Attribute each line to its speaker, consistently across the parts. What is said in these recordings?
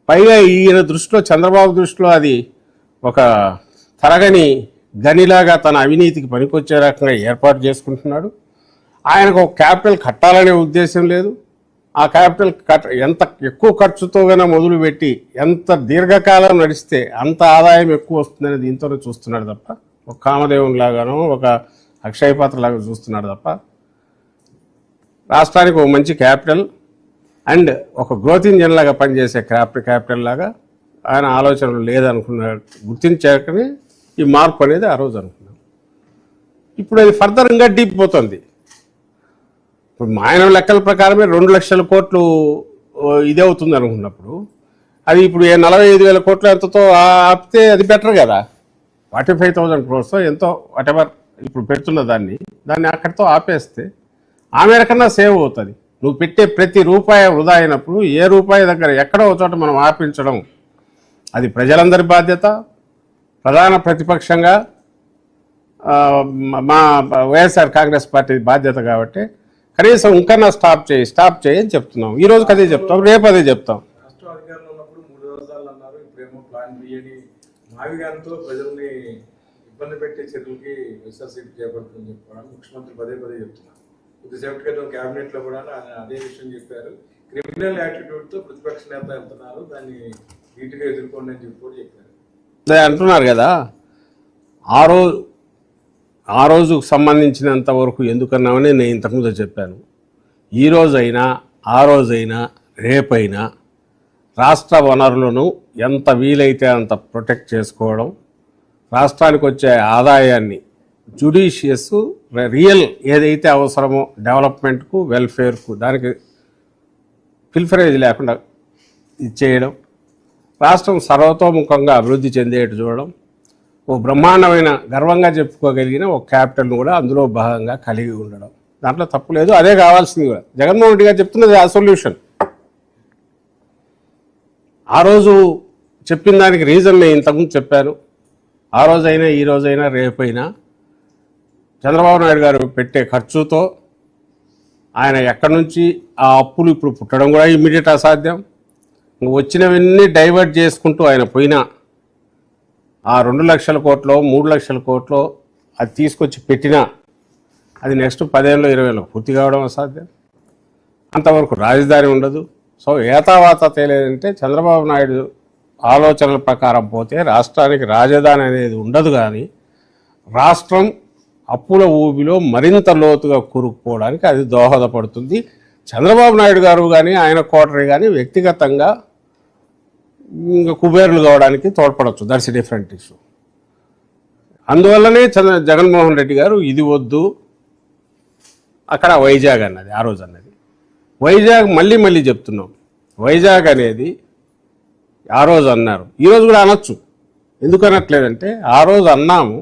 Speaker 1: పైగా ఈయన దృష్టిలో, చంద్రబాబు దృష్టిలో అది ఒక తరగని గనిలాగా తన అవినీతికి పనికొచ్చే రకంగా ఏర్పాటు చేసుకుంటున్నాడు. ఆయనకు ఒక క్యాపిటల్ కట్టాలనే ఉద్దేశం లేదు. ఆ క్యాపిటల్ ఎంత ఎక్కువ ఖర్చుతో గన మొదలుపెట్టి ఎంత దీర్ఘకాలం నడిస్తే అంత ఆదాయం ఎక్కువ వస్తుందని దీంతోనే చూస్తున్నాడు తప్ప, ఒక కామదేవుని లాగానో ఒక అక్షయ పాత్ర లాగా చూస్తున్నాడు తప్ప రాష్ట్రానికి ఒక మంచి క్యాపిటల్ అండ్ ఒక గ్రోత్ ఇంజన్ లాగా పనిచేసే క్యాపిటల్ లాగా ఆయన ఆలోచనలు లేదనుకున్నాడు. గుర్తించాకనే ఈ మార్పు అనేది ఆ రోజు అనుకున్నాం. ఇప్పుడు అది ఫర్దర్ ఇంకా డీప్ పోతుంది. ఇప్పుడు ఆయన లెక్కల ప్రకారమే 2 లక్షల కోట్లు ఇదే అవుతుంది అనుకున్నప్పుడు అది ఇప్పుడు 45,000 కోట్లు ఎంతతో ఆపితే అది బెటర్ కదా. 45,000 crores ఎంతో వాటెవర్ ఇప్పుడు పెడుతున్న దాన్ని అక్కడితో ఆపేస్తే ఆ మేరకన్నా సేవ్ అవుతుంది. నువ్వు పెట్టే ప్రతి రూపాయి వృధా అయినప్పుడు ఏ రూపాయి దగ్గర ఎక్కడో ఒక చోట మనం ఆపించడం అది ప్రజలందరి బాధ్యత. ప్రధాన ప్రతిపక్షంగా మా వైఎస్ఆర్ కాంగ్రెస్ పార్టీ బాధ్యత కాబట్టి కనీసం ఇంకన్నా స్టాప్ చేయి అని చెప్తున్నాం. ఈ రోజుకి అదే చెప్తాం, రేపు అదే చెప్తాం.
Speaker 2: రాష్ట్రం అధికారంలో ఉన్నప్పుడు 3 రాజధానులు అన్నారు, ఇప్పుడేమో ప్లాన్ బి అని మావిగాంతో ప్రజల్ని ఇబ్బంది పెట్టే చర్యలకి వైఎస్ఆర్సీపీ చేపడుతుందని చెప్పాలని ముఖ్యమంత్రి పదే చెప్తున్నారు. కొద్దిసేపటి క్రితం క్యాబినెట్ లో కూడా అదే విషయం చెప్పారు. క్రిమినల్ యాటిట్యూడ్ తో ప్రతిపక్ష నేత వెళ్తున్నారు, దాన్ని నీట్గా ఎదుర్కోండి అని చెప్పి కూడా చెప్పారు.
Speaker 1: అంటున్నారు కదా. ఆ రోజుకు సంబంధించినంత వరకు ఎందుకన్నామని నేను ఇంతకుముందు చెప్పాను. ఈ రోజైనా ఆ రోజైనా రేపైనా రాష్ట్ర వనరులను ఎంత వీలైతే అంత ప్రొటెక్ట్ చేసుకోవడం, రాష్ట్రానికి వచ్చే ఆదాయాన్ని జుడిషియస్ రియల్ ఏదైతే అవసరమో డెవలప్మెంట్కు వెల్ఫేర్కు దానికి ఫిల్ఫరేజ్ లేకుండా ఇచ్చేయడం, రాష్ట్రం సర్వతోముఖంగా అభివృద్ధి చెందేట్టు చూడడం, ఓ బ్రహ్మాండమైన గర్వంగా చెప్పుకోగలిగిన ఒక క్యాపిటల్ను కూడా అందులో భాగంగా కలిగి ఉండడం, దాంట్లో తప్పు లేదు. అదే కావాల్సింది కూడా. జగన్మోహన్ రెడ్డి గారు చెప్తున్నది ఆ సొల్యూషన్. ఆ రోజు చెప్పిన దానికి రీజన్ నేను ఇంతకుముందు చెప్పాను. ఆ రోజైనా ఈ రోజైనా రేపైనా చంద్రబాబు నాయుడు గారు పెట్టే ఖర్చుతో ఆయన ఎక్కడి నుంచి ఆ అప్పులు ఇప్పుడు పుట్టడం కూడా ఇమ్మీడియట్ అసాధ్యం. వచ్చినవన్నీ డైవర్ట్ చేసుకుంటూ ఆయన పోయినా ఆ 2 లక్షల కోట్లో 3 లక్షల కోట్లో అది తీసుకొచ్చి పెట్టినా అది నెక్స్ట్ 10 ఏళ్ళు 20 ఏళ్ళు పూర్తి కావడం అసాధ్యం. అంతవరకు రాజధాని ఉండదు. సో ఏతావాత తేలేదంటే చంద్రబాబు నాయుడు ఆలోచనల ప్రకారం పోతే రాష్ట్రానికి రాజధాని అనేది ఉండదు. కానీ రాష్ట్రం అప్పుల ఊబిలో మరింత లోతుగా కూరుకుపోవడానికి అది దోహదపడుతుంది. చంద్రబాబు నాయుడు గారు కానీ ఆయన కోటరీ కానీ వ్యక్తిగతంగా ఇంకా కుబేరులు కావడానికి తోడ్పడవచ్చు. That's different issue. అందువల్లనే జగన్మోహన్ రెడ్డి గారు ఇది వద్దు, అక్కడ వైజాగ్ అన్నది ఆ రోజు అన్నది. వైజాగ్ మళ్ళీ చెప్తున్నాం. వైజాగ్ అనేది ఆ రోజు అన్నారు, ఈరోజు కూడా అనొచ్చు. ఎందుకు అనట్లేదంటే ఆ రోజు అన్నాము.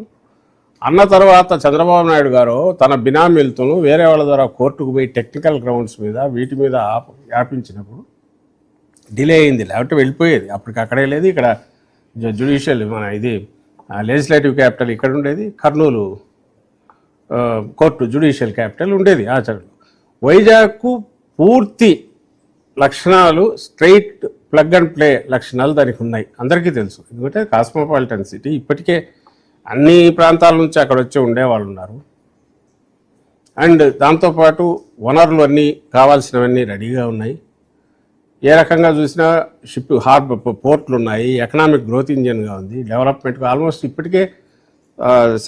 Speaker 1: అన్న తర్వాత చంద్రబాబు నాయుడు గారు తన బినామీలతో వేరే వాళ్ళ ద్వారా కోర్టుకు పోయి టెక్నికల్ గ్రౌండ్స్ మీద వీటి మీద ఆపించినప్పుడు డిలే అయింది. లేకపోతే వెళ్ళిపోయేది. అప్పటికి అక్కడే లేదు. ఇక్కడ జ్యుడిషియల్ మన ఇది లెజిస్లేటివ్ క్యాపిటల్ ఇక్కడ ఉండేది. కర్నూలు కోర్టు జ్యుడిషియల్ క్యాపిటల్ ఉండేది ఆచరణలో. వైజాగ్కు పూర్తి లక్షణాలు స్ట్రైట్ ప్లగ్ అండ్ ప్లే లక్షణాలు దానికి ఉన్నాయి, అందరికీ తెలుసు. ఎందుకంటే కాస్మోపాలిటన్ సిటీ. ఇప్పటికే అన్ని ప్రాంతాల నుంచి అక్కడ వచ్చి ఉండేవాళ్ళు ఉన్నారు. అండ్ దాంతోపాటు వనరులు అన్నీ కావాల్సినవన్నీ రెడీగా ఉన్నాయి. ఏ రకంగా చూసినా షిప్ హార్బర్ పోర్ట్లు ఉన్నాయి. ఎకనామిక్ గ్రోత్ ఇంజన్గా ఉంది. డెవలప్మెంట్గా ఆల్మోస్ట్ ఇప్పటికే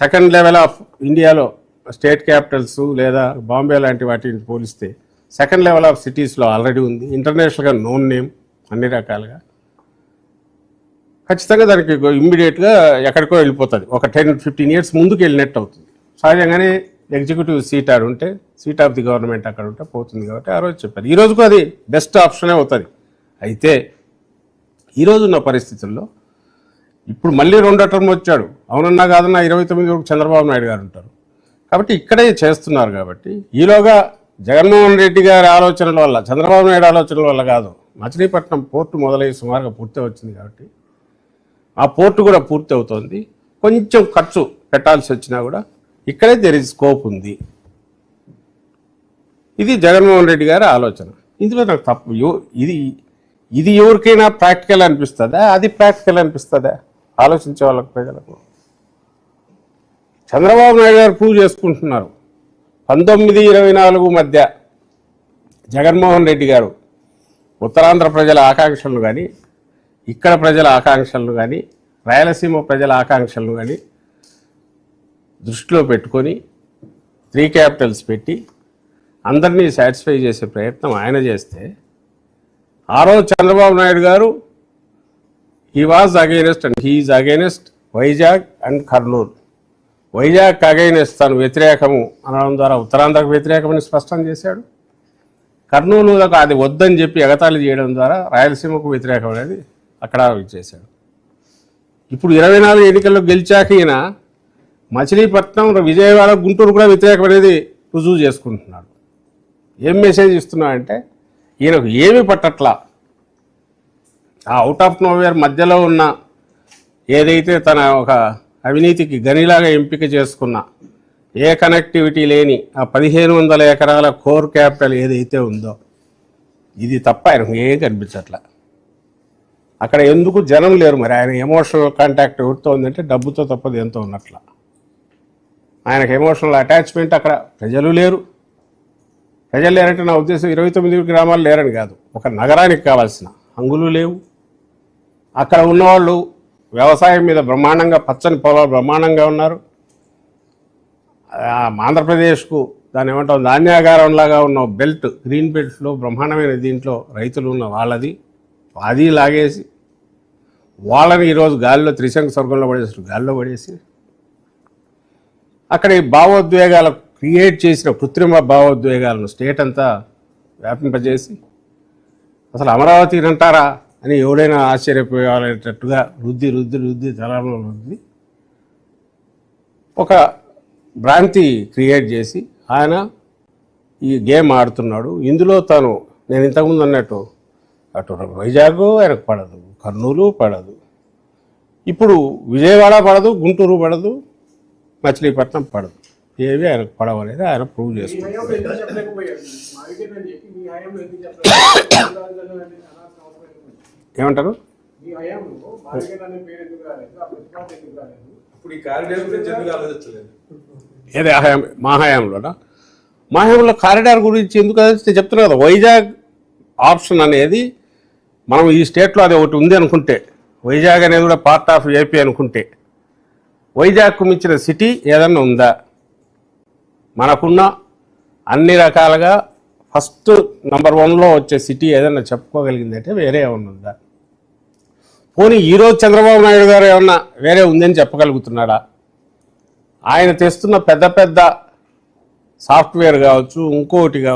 Speaker 1: సెకండ్ లెవెల్ ఆఫ్ ఇండియాలో స్టేట్ క్యాపిటల్స్ లేదా బాంబే లాంటి వాటిని పోలిస్తే సెకండ్ లెవెల్ ఆఫ్ సిటీస్లో ఆల్రెడీ ఉంది. ఇంటర్నేషనల్గా నోన్ నేమ్ అన్ని రకాలుగా. ఖచ్చితంగా దానికి ఇమ్మీడియట్గా ఎక్కడికో వెళ్ళిపోతుంది. ఒక 10-15 years ముందుకు వెళ్ళినట్టు అవుతుంది. సహజంగానే ఎగ్జిక్యూటివ్ సీట్ ఆడు ఉంటే, సీట్ ఆఫ్ ది గవర్నమెంట్ అక్కడ ఉంటే పోతుంది. కాబట్టి ఆ రోజు చెప్పారు. ఈ రోజుకు అది బెస్ట్ ఆప్షనే అవుతుంది. అయితే ఈరోజున్న పరిస్థితుల్లో ఇప్పుడు మళ్ళీ 2వ టర్మ్ వచ్చాడు. అవునన్నా కాదన్నా 29 వరకు చంద్రబాబు నాయుడు గారు ఉంటారు. కాబట్టి ఇక్కడే చేస్తున్నారు. కాబట్టి ఈలోగా జగన్మోహన్ రెడ్డి గారి ఆలోచనల వల్ల, చంద్రబాబు నాయుడు ఆలోచనల వల్ల కాదు, మచిలీపట్నం పోర్టు మొదలై సుమారుగా పూర్తి వచ్చింది. కాబట్టి ఆ పోర్టు కూడా పూర్తి అవుతుంది. కొంచెం ఖర్చు పెట్టాల్సి వచ్చినా కూడా ఇక్కడే దేర్ ఇస్ స్కోప్ ఉంది. ఇది జగన్మోహన్ రెడ్డి గారి ఆలోచన. ఇందులో నాకు తప్పు ఇది ఇది ఎవరికైనా ప్రాక్టికల్ అనిపిస్తుందా? అది ప్రాక్టికల్ అనిపిస్తుందా? ఆలోచించే వాళ్ళకి, ప్రజలకు. చంద్రబాబు నాయుడు గారు ప్రూవ్ చేసుకుంటున్నారు. 19-24 మధ్య జగన్మోహన్ రెడ్డి గారు ఉత్తరాంధ్ర ప్రజల ఆకాంక్షలను కానీ, ఇక్కడ ప్రజల ఆకాంక్షలను కానీ, రాయలసీమ ప్రజల ఆకాంక్షలను కానీ దృష్టిలో పెట్టుకొని 3 క్యాపిటల్స్ పెట్టి అందరినీ సాటిస్ఫై చేసే ప్రయత్నం ఆయన చేస్తే, ఆ రోజు Chandrababu Naidu garu he was against and he's against Vizag and Kurnool. Vizag against తను వ్యతిరేకము అనడం ద్వారా ఉత్తరాంధ్రకు వ్యతిరేకమని స్పష్టం చేశాడు. కర్నూలులకు అది వద్దని చెప్పి ఎగతాళి చేయడం ద్వారా రాయలసీమకు వ్యతిరేకం అనేది అక్కడ చేశాడు. ఇప్పుడు 24 ఎన్నికల్లో గెలిచాక ఈయన మచిలీపట్నం, విజయవాడ, గుంటూరు కూడా వ్యతిరేకం అనేది రుజువు చేసుకుంటున్నాడు. ఏం మెసేజ్ ఇస్తున్నా అంటే ఈయనకు ఏమి పట్టట్లా. ఆ అవుట్ ఆఫ్ నోవేర్ మధ్యలో ఉన్న ఏదైతే తన ఒక అవినీతికి గనిలాగా ఎంపిక చేసుకున్న ఏ కనెక్టివిటీ లేని ఆ 1500 ఎకరాల కోర్ క్యాపిటల్ ఏదైతే ఉందో ఇది తప్ప ఆయనకు ఏం కనిపించట్లా. అక్కడ ఎందుకు జనం లేరు? మరి ఆయన ఎమోషనల్ కాంటాక్ట్ ఎవరితో ఉందంటే డబ్బుతో తప్ప దేంతో ఉన్నట్ల. ఆయనకు ఎమోషనల్ అటాచ్మెంట్ అక్కడ ప్రజలు లేరు. ప్రజలు లేరంటే నా ఉద్దేశం 29 గ్రామాలు లేరని కాదు, ఒక నగరానికి కావాల్సిన హంగులు లేవు. అక్కడ ఉన్నవాళ్ళు వ్యవసాయం మీద బ్రహ్మాండంగా, పచ్చని పొలాలు బ్రహ్మాండంగా ఉన్నారు. ఆంధ్రప్రదేశ్కు దాని ఏమంటాం ధాన్యాగారంలాగా ఉన్న బెల్ట్, గ్రీన్ బెల్ట్లో బ్రహ్మాండమైన దీంట్లో రైతులు ఉన్న వాళ్ళది అది లాగేసి వాళ్ళని ఈరోజు గాలిలో త్రిశంకు స్వర్గంలో పడేసి గాలిలో పడేసి అక్కడ ఈ భావోద్వేగాలు క్రియేట్ చేసిన కృత్రిమ భావోద్వేగాలను స్టేట్ అంతా వ్యాపింపజేసి అసలు అమరావతి అంటారా అని ఎవడైనా ఆశ్చర్యపోయేటట్టుగా రుద్ది రుద్ది రుద్ది తలంలో రుద్ది ఒక భ్రాంతి క్రియేట్ చేసి ఆయన ఈ గేమ్ ఆడుతున్నాడు. ఇందులో తాను నేను ఇంతకుముందు అన్నట్టు అటు వైజాగ్ ఆయనకు పడదు, కర్నూలు పడదు, ఇప్పుడు విజయవాడ పడదు, గుంటూరు పడదు, మచిలీపట్నం పడదు. ఏవి ఆయనకు పడవనేది ఆయన ప్రూవ్ చేసుకుంటారు. ఏమంటారు? ఏదే మా హయాంలోనా? మా హయాంలో కారిడార్ గురించి ఎందుకు అదే చెప్తున్నా కదా. వైజాగ్ ఆప్షన్ అనేది మనం ఈ స్టేట్లో అది ఒకటి ఉంది అనుకుంటే, వైజాగ్ అనేది కూడా పార్ట్ ఆఫ్ ఏపీ అనుకుంటే, వైజాగ్కు మించిన సిటీ ఏదన్నా ఉందా? మనకున్న అన్ని రకాలుగా ఫస్ట్ నంబర్ 1లో వచ్చే సిటీ ఏదన్నా చెప్పుకోగలిగిందంటే వేరే ఏమన్నా ఉందా? పోనీ ఈరోజు చంద్రబాబు నాయుడు గారు ఏమన్నా వేరే ఉందని చెప్పగలుగుతున్నాడా? ఆయన తెస్తున్న పెద్ద పెద్ద సాఫ్ట్వేర్ కావచ్చు, ఇంకోటి కావచ్చు,